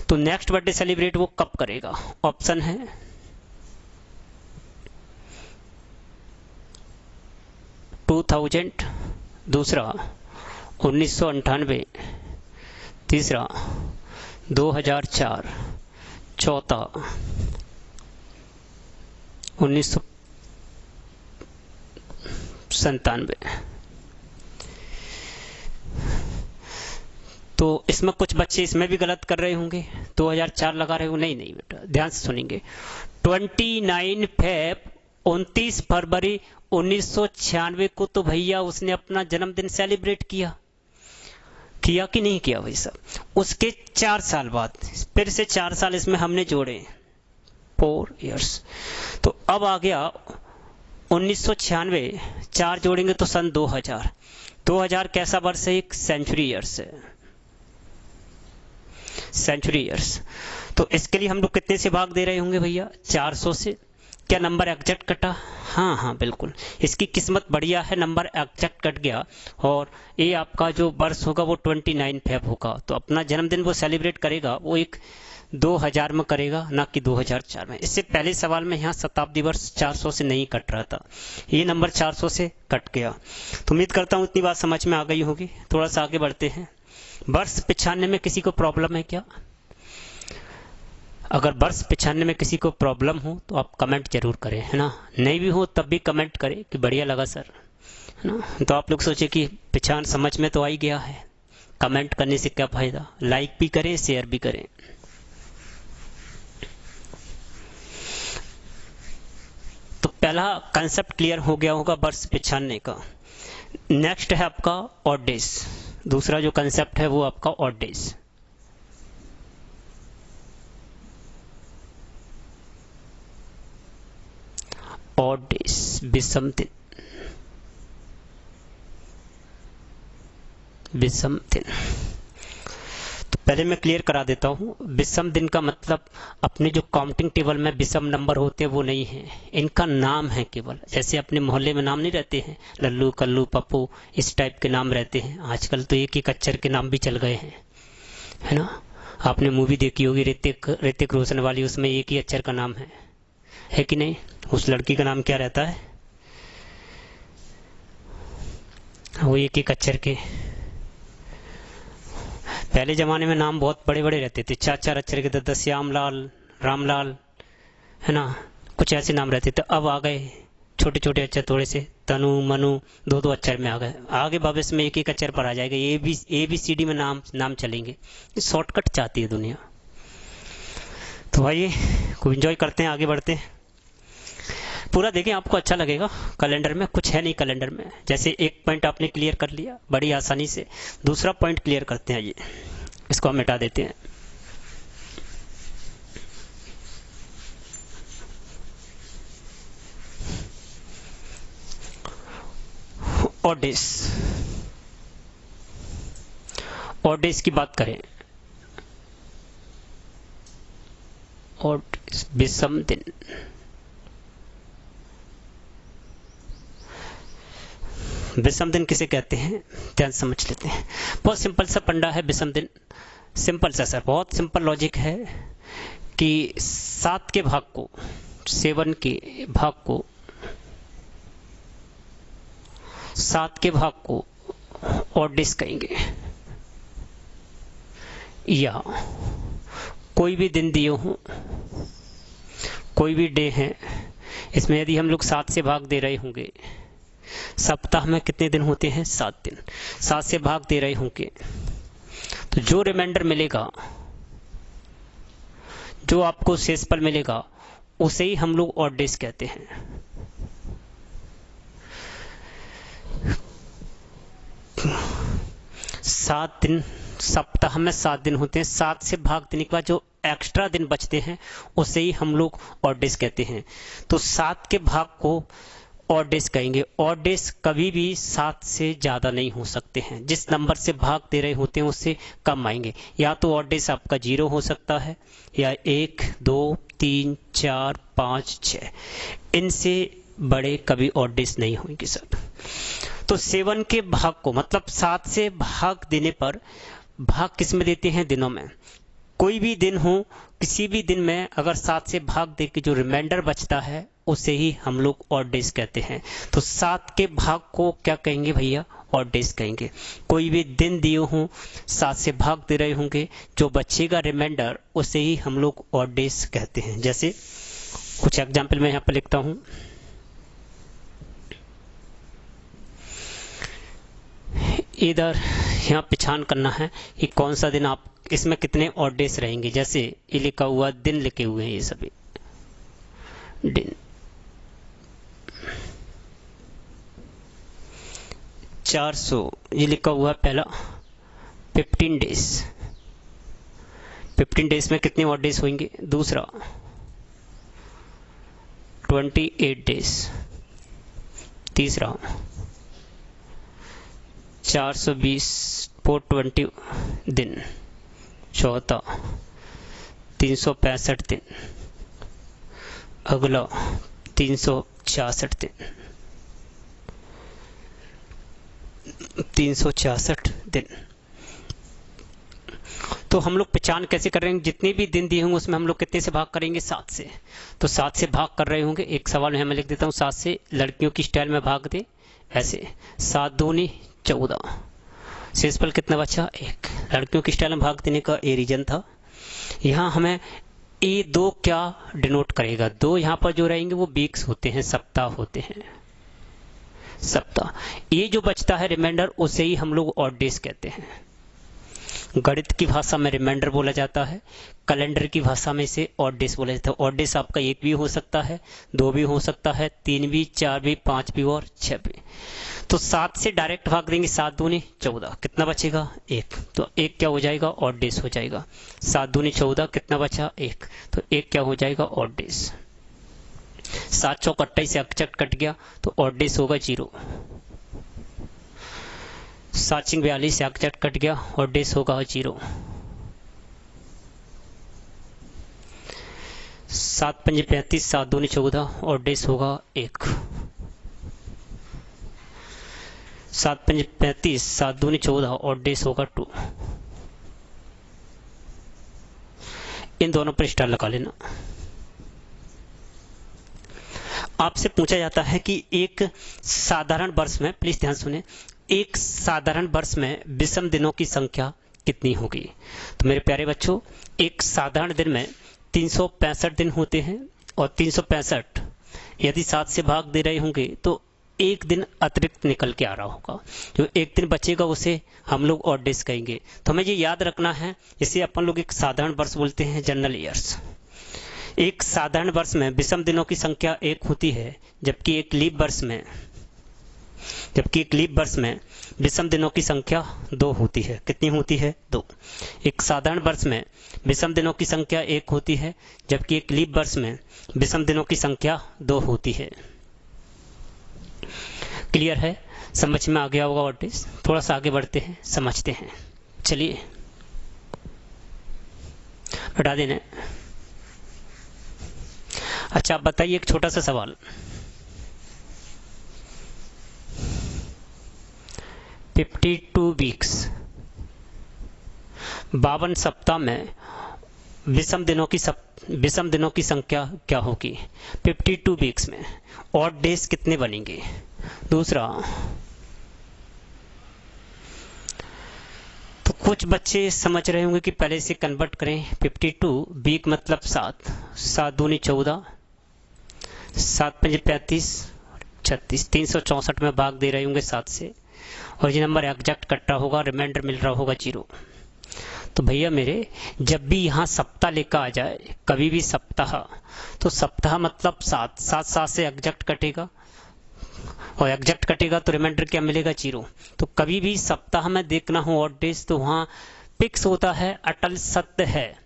तो नेक्स्ट बर्थडे सेलिब्रेट वो कब करेगा? ऑप्शन है 2000, दूसरा 1998, तीसरा 2004, चौथा 1997। तो इसमें कुछ बच्चे इसमें भी गलत कर रहे होंगे, 2004 लगा रहे हो। नहीं नहीं बेटा, ध्यान से सुनेंगे। 29 फेब 29 फरवरी 1996 को तो भैया उसने अपना जन्मदिन सेलिब्रेट किया कि नहीं किया भाई साहब? उसके 4 साल बाद फिर से 4 साल इसमें हमने जोड़े, 4 इयर्स। तो अब आ गया 1996, 4 जोड़ेंगे तो सन 2000। 2000 कैसा वर्ष है? एक सेंचुरी ईयर्स है, सेंचुरी ईयर्स। तो इसके लिए हम लोग कितने से भाग दे रहे होंगे भैया? 400 से। क्या नंबर एग्जैक्ट कटा? हाँ हाँ बिल्कुल, इसकी किस्मत बढ़िया है, नंबर एग्जैक्ट कट गया। और ये आपका जो वर्ष होगा वो 29 फेब होगा। तो अपना जन्मदिन वो सेलिब्रेट करेगा वो एक 2000 में करेगा, ना कि 2004 में। इससे पहले सवाल में यहाँ शताब्दी वर्ष 400 से नहीं कट रहा था, ये नंबर 400 से कट गया। तो उम्मीद करता हूँ इतनी बात समझ में आ गई होगी। थोड़ा सा आगे बढ़ते हैं। वर्ष पहचानने में किसी को प्रॉब्लम है क्या? अगर वर्ष पहचानने में किसी को प्रॉब्लम हो तो आप कमेंट जरूर करें, है ना। नहीं भी हो तब भी कमेंट करें कि बढ़िया लगा सर, है ना। तो आप लोग सोचे कि पहचान समझ में तो आ ही गया है, कमेंट करने से क्या फायदा? लाइक भी करें, शेयर भी करें। तो पहला कंसेप्ट क्लियर हो गया होगा वर्ष पहचानने का। नेक्स्ट है आपका ऑड डेज। दूसरा जो कंसेप्ट है वो आपका ऑड डेज। ऑड डेज, विषम दिन, विषम दिन। तो पहले मैं क्लियर करा देता हूं, विषम दिन का मतलब अपने जो काउंटिंग टेबल में विषम नंबर होते हैं वो नहीं है, इनका नाम है केवल। जैसे अपने मोहल्ले में नाम नहीं रहते हैं, लल्लू, कल्लू, पप्पू, इस टाइप के नाम रहते हैं। आजकल तो एक एक अक्षर के नाम भी चल गए हैं, है ना। आपने मूवी देखी होगी ऋतिक रोशन वाली, उसमें एक ही अक्षर का नाम है कि नहीं? उस लड़की का नाम क्या रहता है? वो एक एक अक्षर के। पहले जमाने में नाम बहुत बड़े बड़े रहते थे, 4-4 अक्षर के, तो श्यामलाल, रामलाल, है ना, कुछ ऐसे नाम रहते थे। अब आ गए छोटे छोटे अक्षर, थोड़े से तनु, मनु, 2-2 अक्षर में आ गए। आगे भविष्य में एक एक अक्षर पर आ जाएगा। ABCD में नाम चलेंगे। शॉर्टकट चाहती है दुनिया। तो आइए खूब एंजॉय करते हैं, आगे बढ़ते हैं। पूरा देखें, आपको अच्छा लगेगा। कैलेंडर में कुछ है नहीं, कैलेंडर में जैसे एक पॉइंट आपने क्लियर कर लिया बड़ी आसानी से, दूसरा पॉइंट क्लियर करते हैं। ये इसको हम मिटा देते हैं। ऑड डेज की बात करें, ऑड विषम दिन। विषम दिन किसे कहते हैं, ध्यान समझ लेते हैं। बहुत सिंपल सा पंडा है विषम दिन, सिंपल सा सर, बहुत सिंपल लॉजिक है कि 7 के भाग को, 7 के भाग को, 7 के भाग को ऑड डेज कहेंगे, या कोई भी दिन दिए हों, कोई भी डे है, इसमें यदि हम लोग 7 से भाग दे रहे होंगे, सप्ताह में कितने दिन होते हैं, 7 दिन, 7 से भाग दे रहे होंगे, तो जो रिमाइंडर मिलेगा, जो आपको शेषफल मिलेगा, उसे ही हम लोग ऑड डेज कहते हैं। सात दिन, सप्ताह में 7 दिन होते हैं, 7 से भाग देने के बाद जो एक्स्ट्रा दिन बचते हैं उसे ही हम लोग ऑड डेज कहते हैं। तो 7 के भाग को ऑड डेज कहेंगे। ऑड डेज कभी भी 7 से ज़्यादा नहीं हो सकते हैं, जिस नंबर से भाग दे रहे होते हैं उससे कम आएंगे। या तो ऑड डेज आपका 0 हो सकता है, या 1, 2, 3, 4, 5, 6, इनसे बड़े कभी ऑड डेज नहीं होंगे सर। तो 7 के भाग को, मतलब 7 से भाग देने पर, भाग किस में देते हैं, दिनों में। कोई भी दिन हो, किसी भी दिन में अगर 7 से भाग दे के जो रिमाइंडर बचता है उसे ही हम लोग ऑड डेज कहते हैं। तो 7 के भाग को क्या कहेंगे भैया, ऑड डेज कहेंगे। कोई भी दिन दिए हों, 7 से भाग दे रहे होंगे, जो बचेगा रिमाइंडर उसे ही हम लोग ऑड डेज कहते हैं। जैसे कुछ एग्जाम्पल मैं यहाँ पर लिखता हूँ। इधर यहाँ पहचान करना है कि कौन सा दिन, आप इसमें कितने ऑड डेज रहेंगे। जैसे ये लिखा हुआ दिन लिखे हुए हैं, ये सभी दिन, 400 ये लिखा हुआ है पहला। 15 डेज, 15 डेज में कितने ऑड डेज होंगे। दूसरा 28 डेज। तीसरा 420 420 दिन। चौथा 365 दिन। अगला 366 दिन। 366 दिन। तो हम लोग पहचान कैसे कर रहे हैं, जितने भी दिन दिए होंगे उसमें हम लोग कितने से भाग करेंगे, 7 से। तो 7 से भाग कर रहे होंगे। एक सवाल में मैं लिख देता हूँ, 7 से लड़कियों की स्टाइल में भाग दे, ऐसे 7 दूनी 14। शेषफल कितना बचा, 1। लड़कियों की स्टाइल में भाग देने का ये रीजन था। यहाँ हमें ये 2 क्या डिनोट करेगा, 2 यहाँ पर जो रहेंगे वो वीक्स होते हैं, सप्ताह होते हैं, सप्ताह। ये जो बचता है रिमाइंडर उसे ही हम लोग ऑड डेज कहते हैं। गणित की भाषा में रिमाइंडर बोला जाता है, कैलेंडर की भाषा में इसे ऑड डेज बोला जाता है। ऑड डेज आपका 1 भी हो सकता है, 2 भी हो सकता है, 3 भी, 4 भी, 5 भी और 6 भी। तो 7 से डायरेक्ट भाग देंगे, 7 दूनी 14, कितना बचेगा, 1। तो 1 क्या हो जाएगा, ऑड डेज हो जाएगा। 7 दूनी 14, कितना बचा, 1। तो 1 क्या हो जाएगा, ऑड डेज। 7 चौक 28 से अक्षर कट गया तो ऑड डेज होगा 0। 7 सिंह 42 से अक्षर कट गया, ऑड डेज होगा 0। 7 पंजे 35, 7 दूनी 14, ऑड डेज होगा 1। 7 पंजे 35, 7 दूनी 14, ऑड डेज होगा 2। इन दोनों पर स्टार लगा लेना। आपसे पूछा जाता है कि एक साधारण वर्ष में, प्लीज ध्यान सुने, एक साधारण वर्ष में विषम दिनों की संख्या कितनी होगी। तो मेरे प्यारे बच्चों, एक साधारण दिन में 365 दिन होते हैं, और 365 यदि 7 से भाग दे रहे होंगे तो एक दिन अतिरिक्त निकल के आ रहा होगा। जो एक दिन बचेगा उसे हम लोग ऑड डेज कहेंगे। तो हमें ये याद रखना है, इसे अपन लोग एक साधारण वर्ष बोलते हैं, जनरल ईयर्स। एक साधारण वर्ष में विषम दिनों की संख्या 1 होती है, जबकि एक लीप वर्ष में विषम दिनों की संख्या 2 होती है। कितनी होती है, 2। एक साधारण वर्ष में विषम दिनों की संख्या 1 होती है, जबकि एक लीप वर्ष में विषम दिनों की संख्या 2 होती है। क्लियर है, समझ में आ गया होगा ऑड डेज। थोड़ा सा आगे बढ़ते हैं, समझते हैं। चलिए हटा देना। अच्छा, आप बताइए, एक छोटा सा सवाल, 52 वीक्स, 52 सप्ताह में विषम दिनों की संख्या क्या होगी 52 वीक्स में? ऑड डेज कितने बनेंगे? दूसरा, तो कुछ बच्चे समझ रहे होंगे कि पहले से कन्वर्ट करें। 52 वीक मतलब 7, 7 दूनी 14, 7 पंजे 35, 36, 364 में भाग दे रहे होंगे 7 से, और ये नंबर एग्जैक्ट कट्टा होगा, रिमाइंडर मिल रहा होगा 0। तो भैया मेरे, जब भी यहाँ सप्ताह लेकर आ जाए, कभी भी सप्ताह, तो सप्ताह मतलब 7, 7 7 से एग्जैक्ट कटेगा, और एग्जैक्ट कटेगा तो रिमाइंडर क्या मिलेगा 0। तो कभी भी सप्ताह में देखना हो ऑड डेज, तो वहाँ फिक्स होता है, अटल सत्य है।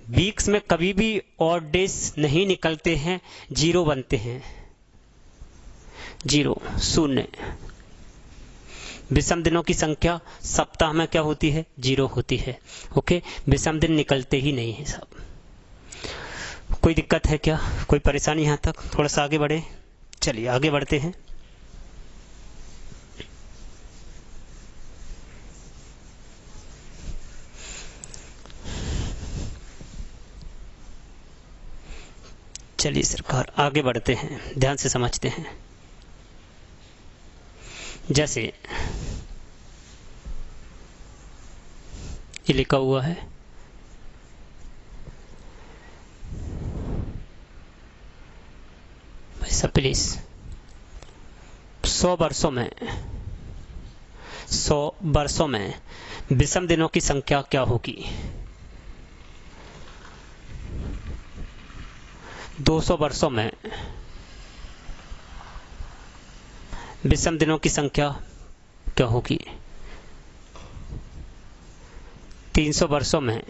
वीक्स में कभी भी ऑड डेज नहीं निकलते हैं, 0 बनते हैं, 0 0। विषम दिनों की संख्या सप्ताह में क्या होती है? 0 होती है। ओके, विषम दिन निकलते ही नहीं है सब। कोई दिक्कत है क्या? कोई परेशानी यहाँ तक? थोड़ा सा आगे बढ़े, चलिए आगे बढ़ते हैं। चलिए सरकार आगे बढ़ते हैं, ध्यान से समझते हैं। जैसे ये लिखा हुआ है, भाई प्लीज, 100 वर्षों में विषम दिनों की संख्या क्या होगी? 200 वर्षों में विषम दिनों की संख्या क्या होगी? 300 वर्षों में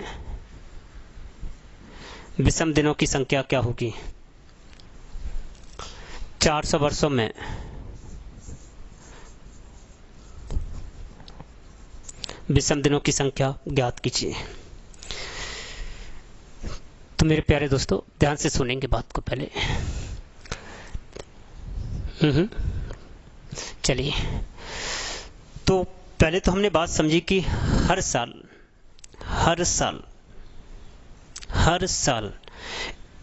विषम दिनों की संख्या क्या होगी? 400 वर्षों में विषम दिनों की संख्या ज्ञात कीजिए। तो मेरे प्यारे दोस्तों, ध्यान से सुनेंगे बात को पहले। चलिए, तो पहले तो हमने बात समझी कि हर साल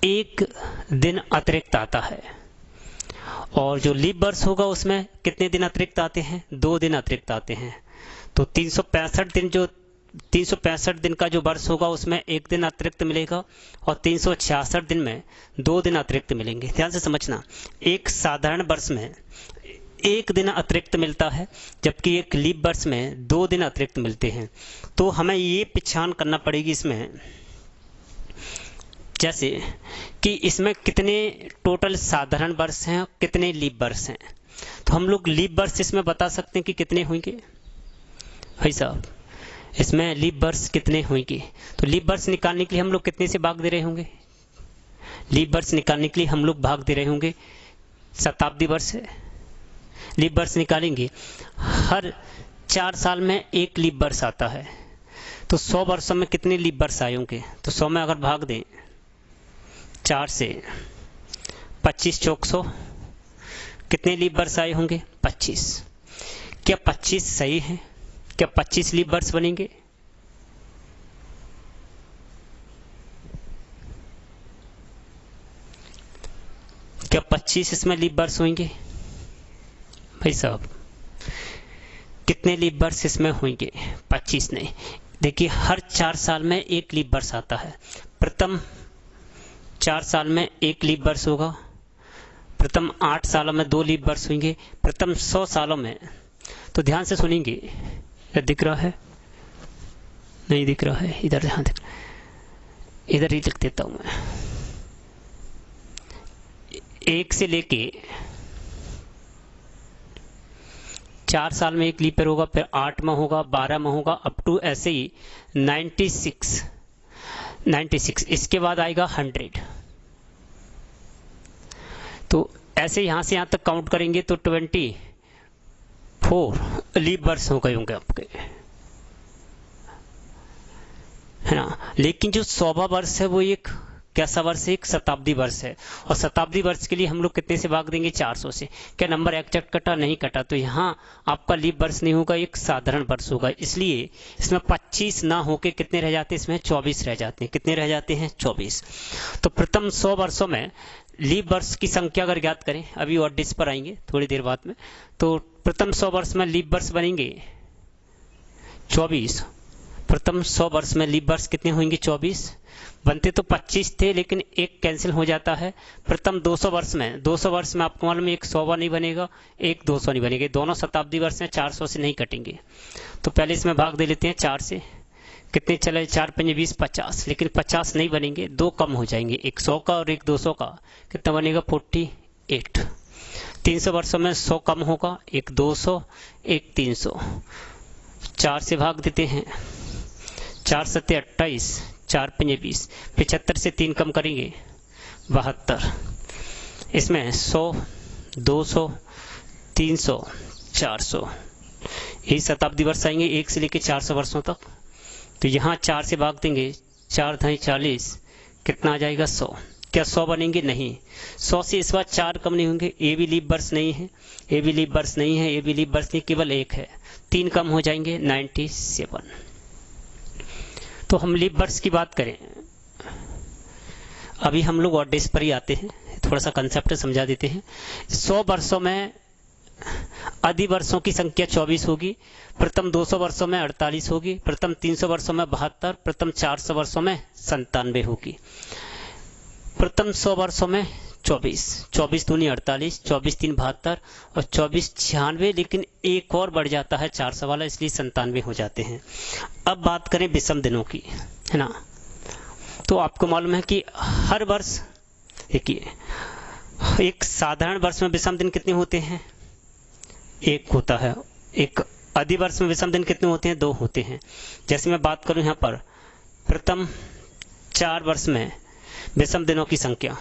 एक दिन अतिरिक्त आता है, और जो लीप वर्ष होगा उसमें कितने दिन अतिरिक्त आते हैं? 2 दिन अतिरिक्त आते हैं। तो 365 दिन का जो वर्ष होगा उसमें 1 दिन अतिरिक्त मिलेगा, और 366 दिन में 2 दिन अतिरिक्त मिलेंगे। ध्यान से समझना, एक साधारण वर्ष में 1 दिन अतिरिक्त मिलता है, जबकि एक लीप वर्ष में 2 दिन अतिरिक्त मिलते हैं। तो हमें ये पहचान करना पड़ेगी इसमें, जैसे कि इसमें कितने टोटल साधारण वर्ष हैं और कितने लीप वर्ष हैं। तो हम लोग लीप वर्ष इसमें बता सकते हैं कि कितने होंगे भाई साहब, इसमें लीप वर्ष कितने होंगे। तो लीप वर्ष निकालने के लिए हम लोग कितने से भाग दे रहे होंगे? लीप वर्ष निकालने के लिए हम लोग भाग दे रहे होंगे शताब्दी वर्ष से। लीप वर्ष निकालेंगे, हर 4 साल में एक लीप वर्ष आता है, तो 100 वर्षों में कितने लीप वर्ष आए होंगे? तो 100 में अगर भाग दें 4 से, 25 चौक 100, कितने लीप वर्ष आए होंगे? 25। क्या 25 सही है? क्या 25 लीप वर्ष बनेंगे? क्या 25 इसमें लीप वर्ष होंगे भाई साहब? कितने लीप वर्ष इसमें होंगे? 25 नहीं। देखिए, हर 4 साल में एक लीप वर्ष आता है। प्रथम 4 साल में एक लीप वर्ष होगा, प्रथम 8 सालों में 2 लीप वर्ष होंगे, प्रथम 100 सालों में। तो ध्यान से सुनेंगे, दिख रहा है? नहीं दिख रहा है? इधर ध्यान दिख, इधर ही लिख देता हूं मैं। 1 से लेके 4 साल में एक लीप ईयर होगा, फिर 8 में होगा, 12 में होगा, अप टू ऐसे ही 96। इसके बाद आएगा 100। तो ऐसे यहां से यहां तक काउंट करेंगे तो 24 लीप वर्ष हो गए होंगे आपके, है ना। लेकिन जो 100वां वर्ष है वो एक कैसा वर्ष है? एक शताब्दी वर्ष है। और शताब्दी वर्ष के लिए हम लोग कितने से भाग देंगे? 400 से। क्या नंबर एग्जैक्ट कटा? नहीं कटा। तो यहाँ आपका लीप वर्ष नहीं होगा, एक साधारण वर्ष होगा। इसलिए इसमें 25 ना होके कितने रह जाते हैं? इसमें 24 रह जाते हैं। कितने रह जाते हैं? 24। तो प्रथम 100 वर्षों में लीप वर्ष की संख्या अगर ज्ञात करें, अभी और डिस पर आएंगे थोड़ी देर बाद में, तो प्रथम 100 वर्ष में लीप वर्ष बनेंगे 24। प्रथम 100 वर्ष में लीप वर्ष कितने होंगे? 24। बनते तो 25 थे, लेकिन एक कैंसिल हो जाता है। प्रथम 200 वर्ष में आपको मालूम है एक 100वां नहीं बनेगा, एक 200 नहीं बनेगा। दोनों शताब्दी वर्ष में 400 से नहीं कटेंगे। तो पहले इसमें भाग दे लेते हैं 4 से। कितने चले? 4 पंजे 20, 50। लेकिन 50 नहीं बनेंगे, दो कम हो जाएंगे, एक 100 का और एक 200 का। कितना बनेगा? 48। 300 वर्षों में 100 कम होगा, एक 200, एक 300। 4 से भाग देते हैं। 4 सत्ते 28, 4 पंजे 20। 75 से 3 कम करेंगे, 72। इसमें 100, 200, 300, 400, यही शताब्दी वर्ष आएंगे 1 से लेकर 400 वर्षों तक। तो यहाँ 4 से भाग देंगे, 4 × 40, कितना आ जाएगा? 100। क्या 100 बनेंगे? नहीं। 100 से इस बार 4 कम नहीं होंगे। ये भी लीप वर्ष नहीं है, ये भी लीप वर्ष नहीं है, ये भी लीप वर्ष नहीं, केवल एक है। 3 कम हो जाएंगे, 97। तो हम लीप वर्ष की बात करें, अभी हम लोग और डेज पर ही आते हैं, थोड़ा सा कंसेप्ट समझा देते हैं। 100 वर्षों में अधिवर्षों की संख्या 24 होगी। प्रथम 200 वर्षों में 48 होगी। प्रथम 300 वर्षों में 72। प्रथम 400 वर्षों में 97 होगी। प्रथम 100 वर्षों में 24, 24 दूनी 48, 24 3 72 और 24 96। लेकिन एक और बढ़ जाता है 400 वाला, इसलिए 97 हो जाते हैं। अब बात करें विषम दिनों की, है ना। तो आपको मालूम है कि हर वर्ष, देखिए, एक साधारण वर्ष में विषम दिन कितने होते हैं? 1 होता है। एक अधिवर्ष में विषम दिन कितने होते हैं? 2 होते हैं। जैसे मैं बात करूं यहाँ पर प्रथम 4 वर्ष में विषम दिनों की संख्या,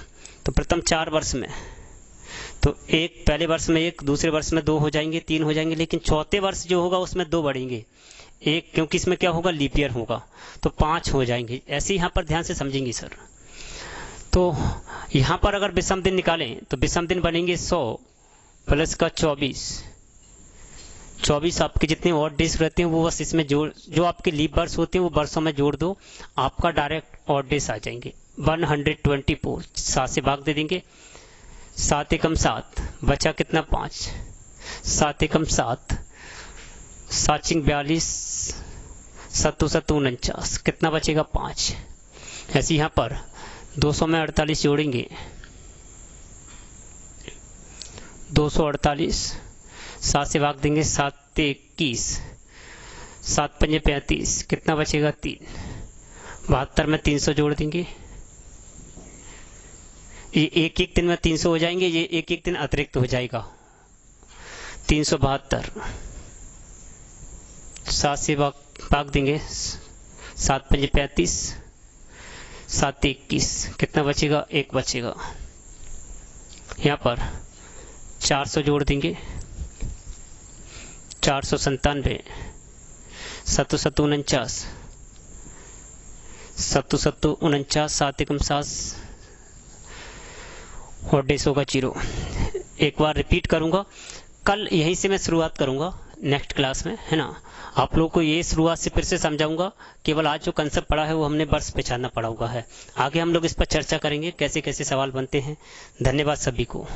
तो प्रथम 4 वर्ष में तो एक, पहले वर्ष में 1, दूसरे वर्ष में 2 हो जाएंगे, 3 हो जाएंगे। लेकिन चौथे वर्ष जो होगा उसमें 2 बढ़ेंगे, एक, क्योंकि इसमें क्या होगा? लीप ईयर होगा, तो 5 हो जाएंगे। ऐसे यहाँ पर ध्यान से समझेंगे सर। तो यहाँ पर अगर विषम दिन निकालें तो विषम दिन बनेंगे 100 प्लस का 24 आपके जितने और डेज रहते हैं वो बस इसमें जो आपके लीप वर्ष होते हैं वो वर्षों में जोड़ दो, आपका डायरेक्ट और डेज आ जाएंगे। 124, 7 से भाग दे देंगे। 7 एकम 7, बचा कितना? 5। 7 एकम 7, 7 चिंग 42, 7 7 49, कितना बचेगा? 5। ऐसे यहाँ पर 200 में 48 जोड़ेंगे, 248। 7 से भाग देंगे, 7 21, 7 पंजे 35, कितना बचेगा? 3। 72 में 300 जोड़ देंगे। ये एक एक दिन में 300 हो जाएंगे, ये एक एक दिन अतिरिक्त हो जाएगा। 372। 7 से भाग देंगे, 7 पंजे 35, 7 21, कितना बचेगा? 1 बचेगा। यहाँ पर 400 जोड़ देंगे, 497, 7 7 49, 7 7 49, 7 एकम 7 और डेस होगा 0। एक बार रिपीट करूंगा, कल यहीं से मैं शुरुआत करूंगा नेक्स्ट क्लास में, है ना। आप लोगों को ये शुरुआत से फिर से समझाऊंगा। केवल आज जो कंसेप्ट पढ़ा है वो हमने वर्ष पहचानना पड़ा हुआ है। आगे हम लोग इस पर चर्चा करेंगे कैसे कैसे सवाल बनते हैं। धन्यवाद सभी को।